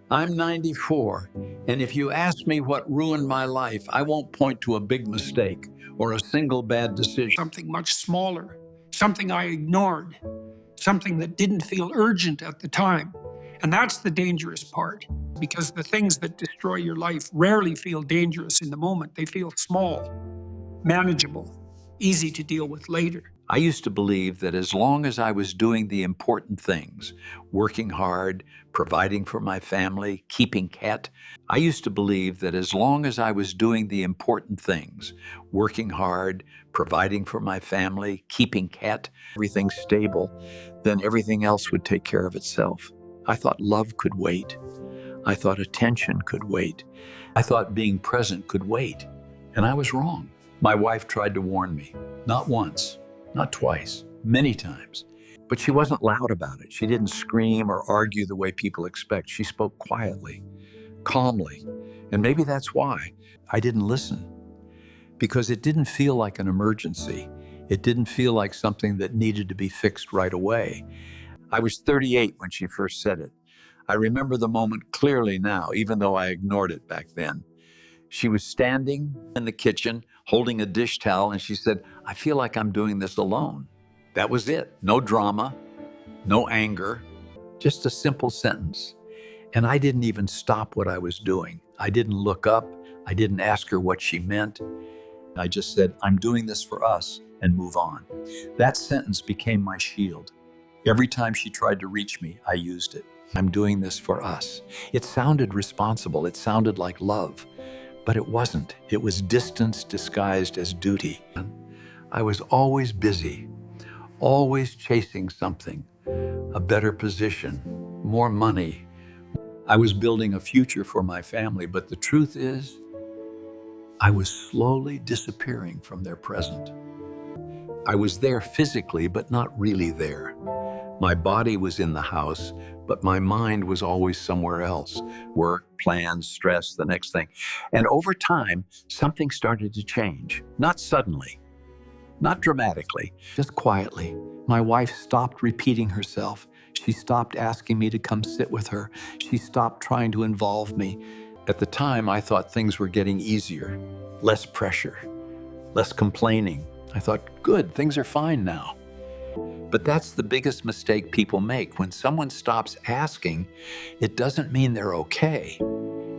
I'm 94, and if you ask me what ruined my life, I won't point to a big mistake or a single bad decision. Something much smaller, something I ignored, something that didn't feel urgent at the time. And that's the dangerous part, because the things that destroy your life rarely feel dangerous in the moment. They feel small, manageable, easy to deal with later. I used to believe that as long as I was doing the important things, working hard, providing for my family, keeping cat, I used to believe that as long as I was doing the important things, working hard, providing for my family, keeping cat, everything stable, then everything else would take care of itself. I thought love could wait. I thought attention could wait. I thought being present could wait. And I was wrong. My wife tried to warn me, not once, not twice, many times. But she wasn't loud about it. She didn't scream or argue the way people expect. She spoke quietly, calmly. And maybe that's why I didn't listen, because it didn't feel like an emergency. It didn't feel like something that needed to be fixed right away. I was 38 when she first said it. I remember the moment clearly now, even though I ignored it back then. She was standing in the kitchen, holding a dish towel, and she said, "I feel like I'm doing this alone." That was it. No drama, no anger, just a simple sentence. And I didn't even stop what I was doing. I didn't look up. I didn't ask her what she meant. I just said, "I'm doing this for us," and move on. That sentence became my shield. Every time she tried to reach me, I used it. I'm doing this for us. It sounded responsible. It sounded like love. But it wasn't. It was distance disguised as duty. I was always busy, always chasing something, a better position, more money. I was building a future for my family, but the truth is, I was slowly disappearing from their present. I was there physically, but not really there. My body was in the house, but my mind was always somewhere else. Work, plans, stress, the next thing. And over time, something started to change. Not suddenly, not dramatically, just quietly. My wife stopped repeating herself. She stopped asking me to come sit with her. She stopped trying to involve me. At the time, I thought things were getting easier, less pressure, less complaining. I thought, good, things are fine now. But that's the biggest mistake people make. When someone stops asking, it doesn't mean they're okay.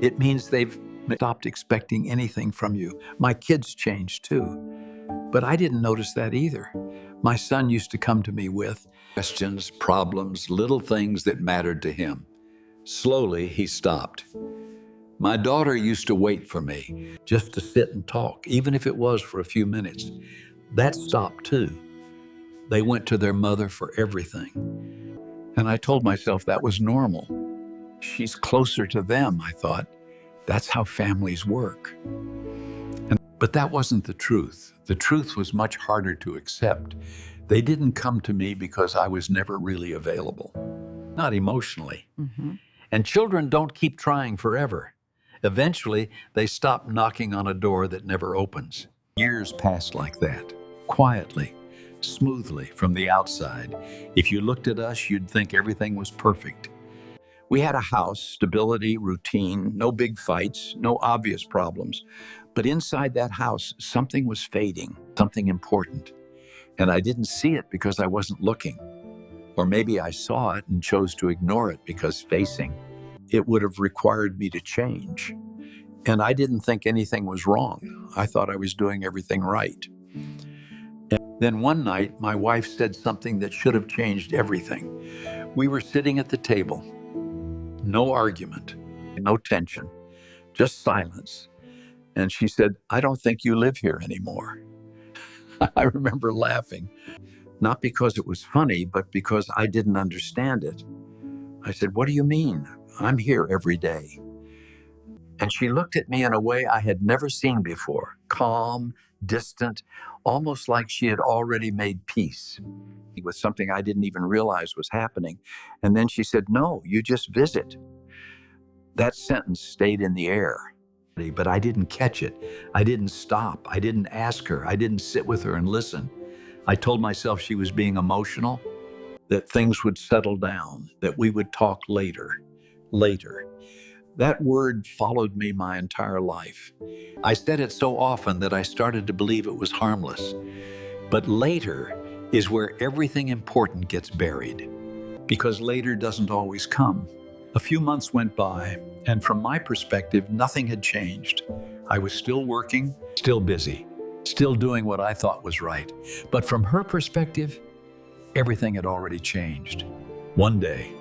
It means they've stopped expecting anything from you. My kids changed too, but I didn't notice that either. My son used to come to me with questions, problems, little things that mattered to him. Slowly, he stopped. My daughter used to wait for me just to sit and talk, even if it was for a few minutes. That stopped too. They went to their mother for everything. And I told myself that was normal. She's closer to them, I thought. That's how families work. But that wasn't the truth. The truth was much harder to accept. They didn't come to me because I was never really available, not emotionally. And children don't keep trying forever. Eventually, they stop knocking on a door that never opens. Years passed like that, quietly, smoothly from the outside. If you looked at us, you'd think everything was perfect. We had a house, stability, routine, no big fights, no obvious problems. But inside that house, something was fading, something important. And I didn't see it because I wasn't looking. Or maybe I saw it and chose to ignore it because facing it would have required me to change. And I didn't think anything was wrong. I thought I was doing everything right. Then one night, my wife said something that should have changed everything. We were sitting at the table. No argument, no tension, just silence. And she said, "I don't think you live here anymore." I remember laughing, not because it was funny, but because I didn't understand it. I said, "What do you mean? I'm here every day." And she looked at me in a way I had never seen before, calm, distant, almost like she had already made peace with something I didn't even realize was happening. And then she said, "No, you just visit." That sentence stayed in the air, but I didn't catch it. I didn't stop. I didn't ask her. I didn't sit with her and listen. I told myself she was being emotional, that things would settle down, that we would talk later. Later. That word followed me my entire life. I said it so often that I started to believe it was harmless. But later is where everything important gets buried, because later doesn't always come. A few months went by, and from my perspective, nothing had changed. I was still working, still busy, still doing what I thought was right. But from her perspective, everything had already changed. One day,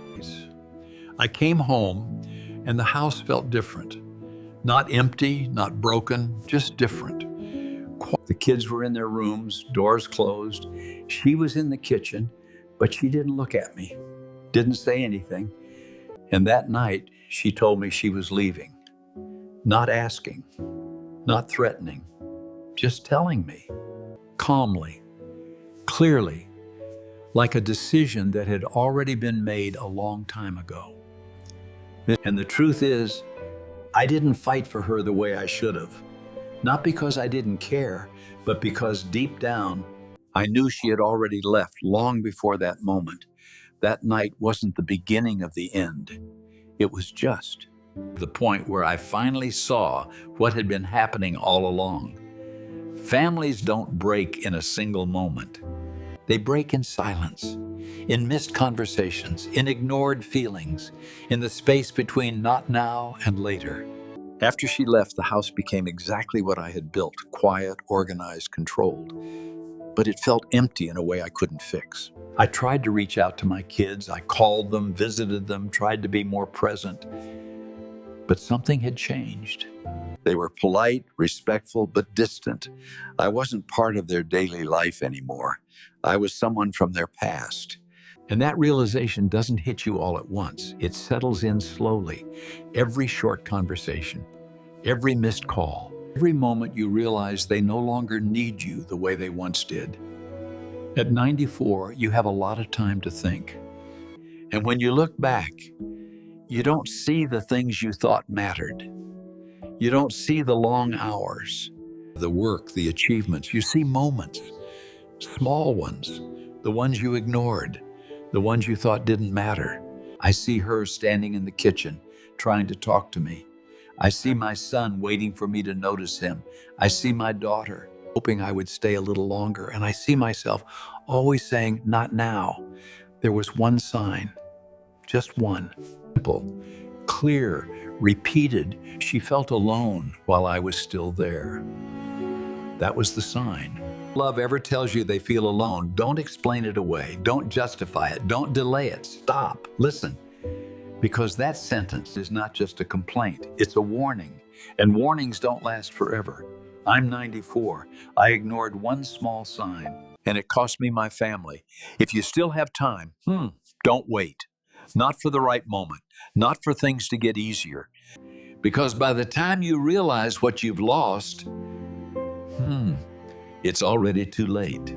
I came home, and the house felt different. Not empty, not broken, just different. The kids were in their rooms, doors closed. She was in the kitchen, but she didn't look at me, didn't say anything. And that night, she told me she was leaving. Not asking, not threatening, just telling me, calmly, clearly, like a decision that had already been made a long time ago. And the truth is, I didn't fight for her the way I should have. Not because I didn't care, but because deep down, I knew she had already left long before that moment. That night wasn't the beginning of the end. It was just the point where I finally saw what had been happening all along. Families don't break in a single moment. They break in silence, in missed conversations, in ignored feelings, in the space between not now and later. After she left, the house became exactly what I had built, quiet, organized, controlled. But it felt empty in a way I couldn't fix. I tried to reach out to my kids. I called them, visited them, tried to be more present. But something had changed. They were polite, respectful, but distant. I wasn't part of their daily life anymore. I was someone from their past. And that realization doesn't hit you all at once. It settles in slowly. Every short conversation, every missed call, every moment you realize they no longer need you the way they once did. At 94, you have a lot of time to think. And when you look back, you don't see the things you thought mattered. You don't see the long hours, the work, the achievements. You see moments, small ones, the ones you ignored, the ones you thought didn't matter. I see her standing in the kitchen, trying to talk to me. I see my son waiting for me to notice him. I see my daughter hoping I would stay a little longer. And I see myself always saying, not now. There was one sign, just one. Simple, clear, repeated. She felt alone while I was still there. That was the sign. Love ever tells you they feel alone, don't explain it away. Don't justify it. Don't delay it. Stop. Listen. Because that sentence is not just a complaint. It's a warning. And warnings don't last forever. I'm 94. I ignored one small sign, and it cost me my family. If you still have time, don't wait. Not for the right moment. Not for things to get easier. Because by the time you realize what you've lost, it's already too late.